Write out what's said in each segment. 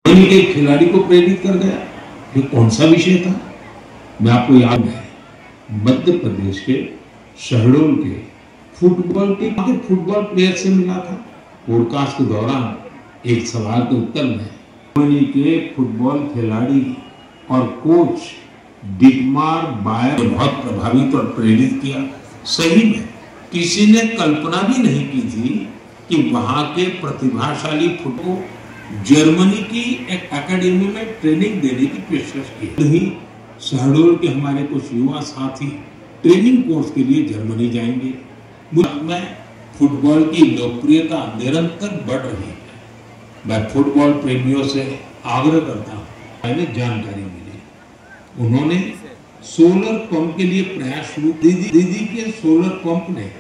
एक खिलाड़ी को प्रेरित कर गया। ये कौन सा विषय था? मैं आपको याद है, मध्य प्रदेश के शहडोल के फुटबॉल प्लेयर से मिला था। पॉडकास्ट के दौरान एक सवाल के उत्तर में जर्मनी के फुटबॉल खिलाड़ी और कोच डिगमार बायर बहुत प्रभावित और प्रेरित किया। सही में किसी ने कल्पना भी नहीं की थी कि वहां के प्रतिभाशाली फुटबॉल जर्मनी की एक एकेडमी में ट्रेनिंग देने की पेशकश की। शहडोल के हमारे कुछ युवा साथी ट्रेनिंग कोर्स के लिए जर्मनी जाएंगे। में फुटबॉल की लोकप्रियता निरंतर बढ़ रही है। मैं फुटबॉल प्रेमियों से आग्रह करता हूँ, मैंने जानकारी मिली उन्होंने सोलर पंप के लिए प्रयास शुरू। दीदी के सोलर पंप ने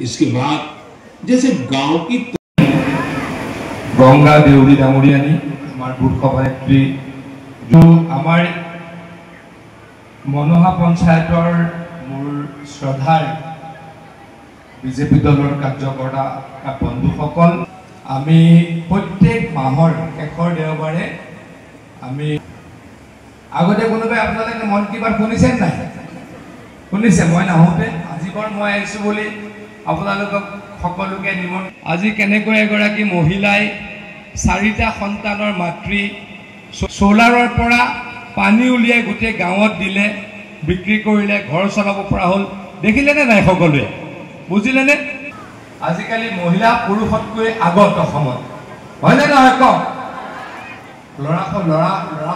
इसके बाद जैसे गांव की गंगा देउरी डांगरियानी आमार बुथ सभानेत्री जो आमार मनोहा पंचायतर मोर श्रद्धार बीजेपी दलर कार्यकर्ता बंधुसकल आमी प्रत्येक माहर शेषर देवबारे आमी आगते कोनोबाई आपनालोके मन की बात शुनिছে নাই শুনিছে মই নাহোতে আজিবাৰ মই আইছো বুলি আপোনালোকক সকলোকে নিমন আজি কেনেকৈ এগৰাকী মহিলাই চাৰিটা সন্তানৰ মাতৃ সোলাৰৰ পৰা পানী উলিয়াই গুটে গাঁৱত দিলে বিক্ৰী কৰিলে ঘৰ চলাব পৰা হল দেখিলে নে নাই সকলোৱে বুজিলে নে আজিকালি মহিলা পুৰুষতকৈ আগত অসমত হয় নে নহয় ক লৰা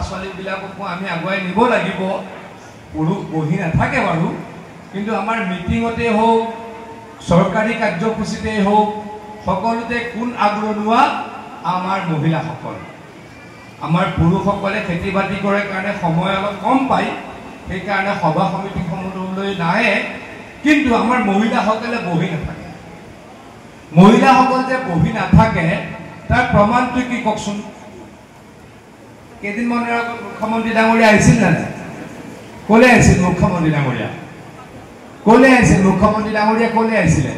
ছোৱালী বিলাকক আমি আগুৱাই নিব লাগিব পুৰুষ বহি নাথাকে বাৰু কিন্তু আমাৰ মিটিংতে হোক সরকারি কার্যসূচীতে হোক সকলোতে কোন আগ্রহনুয়া আমার মহিলা সকল আমার পুরুষ সকলে খেতি বাতি করে কারণে সময় অলপ কম পায় সেই কারণে সভা সমিতি সমূহলৈ নাহে কিন্তু আমার মহিলা সকলে বহি নাথাকে মহিলা সকল যে বহি নাথাকে তার প্রমাণটো কি কওকচোন কেদিন মনের মুখ্যমন্ত্রী ডাঙরিয়া আহিছিল না কলে আহিছিল মুখ্যমন্ত্রী ডাঙরিয়া কোলে আইছিল মুখ্যমন্ত্রী ডাঙরিয়া কোলে আইছিলে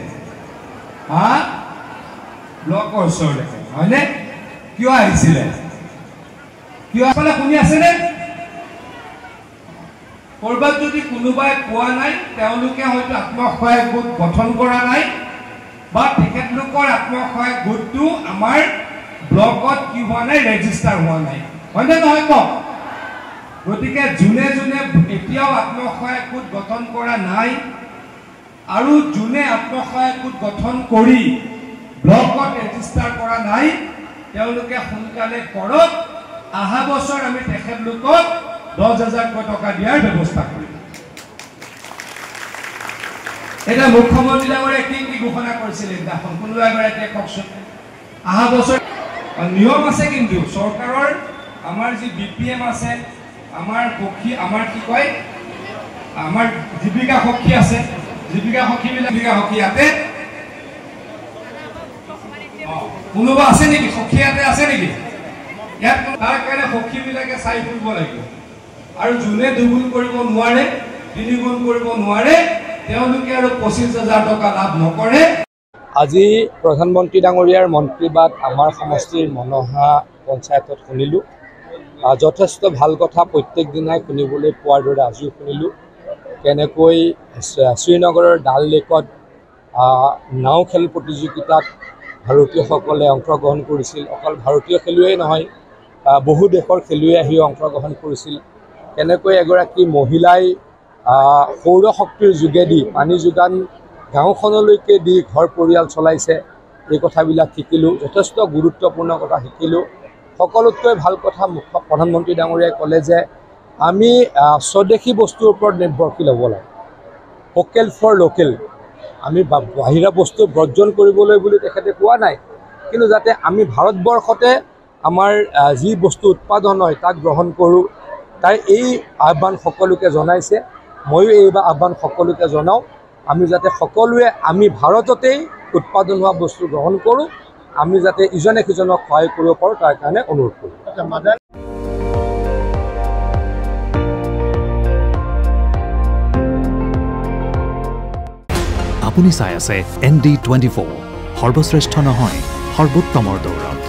হ্যাঁ ব্লকৰ ওচৰলৈকে হয়নে কিয় আহিছিলে কিয় আসলে শুনি আছে নে কৰবাত যদি কোনোবাই পোৱা নাই তেওঁলোকে হয়তো আত্মসহায়ক গোট গঠন কৰা নাই বা তেখেতলোকৰ আত্মসহায়ক গোটটো আমাৰ ব্লকত কি হোৱা নাই ৰেজিষ্টাৰ হোৱা নাই হয়নে নহয় ক গতিকে জুনে জুনে এতিয়াও আত্মসহায়ক গোট গঠন কৰা নাই আৰু জুনে আত্মসহায়ক গোট গঠন কৰি ব্লকত ৰেজিষ্টাৰ কৰা নাই তেওঁলোকে সোনকালে কৰক আহা বছৰ আমি তেখেতলোকক 10,000 টকা দিয়াৰ ব্যৱস্থা কৰিম এটা মুখ্যমন্ত্ৰী ডাঙৰীয়া কি ঘোষণা কৰিছিল এখন কোনোবা এগৰাকীয়ে কওকচোন আহা বছৰ নিয়ম আছে কিন্তু চৰকাৰৰ আমাৰ যি বিপিএম আছে আমার পক্ষী আমার কি কয় আমার জীবিকা সখী আছে জীবিকা সখী ইয়াতে কোনোবা আছে নেকি সখী ইয়াতে আছে নেকি ইয়াত তাৰ কাৰণে সখী বিলাকে চাই ফুৰিব লাগিব আৰু জুনে দুগুণ কৰিব নোৱাৰে তিনিগুণ কৰিব নোৱাৰে তেওঁলোকে আৰু 25,000 টকা লাভ নকৰে আজি প্ৰধানমন্ত্ৰী ডাঙৰীয়াৰ মন্ত্ৰীবাদ আমাৰ সমষ্টিৰ মনোহা পঞ্চায়তত শুনিলো যথেষ্ট ভাল কথা প্ৰত্যেক দিনাই শুনিবলৈ পোৱাৰ দৰে আজিও শুনিলোঁ কেনেকৈ শ্ৰীনগৰৰ ডাল লেকত নাও খেল প্ৰতিযোগিতাত ভাৰতীয়সকলে অংশগ্ৰহণ কৰিছিল অকল ভাৰতীয় খেলুৱৈ নহয় বহু দেশৰ খেলুৱৈ আহি অংশগ্ৰহণ কৰিছিল কেনেকৈ এগৰাকী মহিলাই সৌৰ শক্তিৰ যোগেদি পানী যোগান গাঁওখনলৈকে দি ঘৰ পৰিয়াল চলাইছে এই কথাবিলাক শিকিলোঁ যথেষ্ট গুৰুত্বপূৰ্ণ কথা শিকিলোঁ সকলোতকৈ ভাল কথা প্ৰধানমন্ত্ৰী ডাঙৰীয়াই ক'লে যে আমি স্বদেশী বস্তুৰ ওপৰত নিৰ্ভৰশীল হ'ব লাগে ভোকেল ফৰ লোকেল আমি বাহিৰা বস্তু বৰ্জন কৰিবলৈ বুলি তেখেতে কোৱা নাই কিন্তু যাতে আমি ভাৰতবৰ্ষতে আমাৰ যি বস্তু উৎপাদন হয় তাক গ্ৰহণ কৰোঁ তাই এই আহ্বান সকলোকে জনাইছে ময়ো এই আহ্বান সকলোকে জনাওঁ আমি যাতে সকলোৱে আমি ভাৰততেই উৎপাদন হোৱা বস্তু গ্ৰহণ কৰোঁ আমি যাতে ইজনে সিজনক সহায় কৰিব পাৰোঁ তাৰ কাৰণে অনুৰোধ কৰোঁ আপুনি চাই আছে ND24 সৰ্বশ্ৰেষ্ঠ নহয় সৰ্বোত্তমৰ দৌৰত।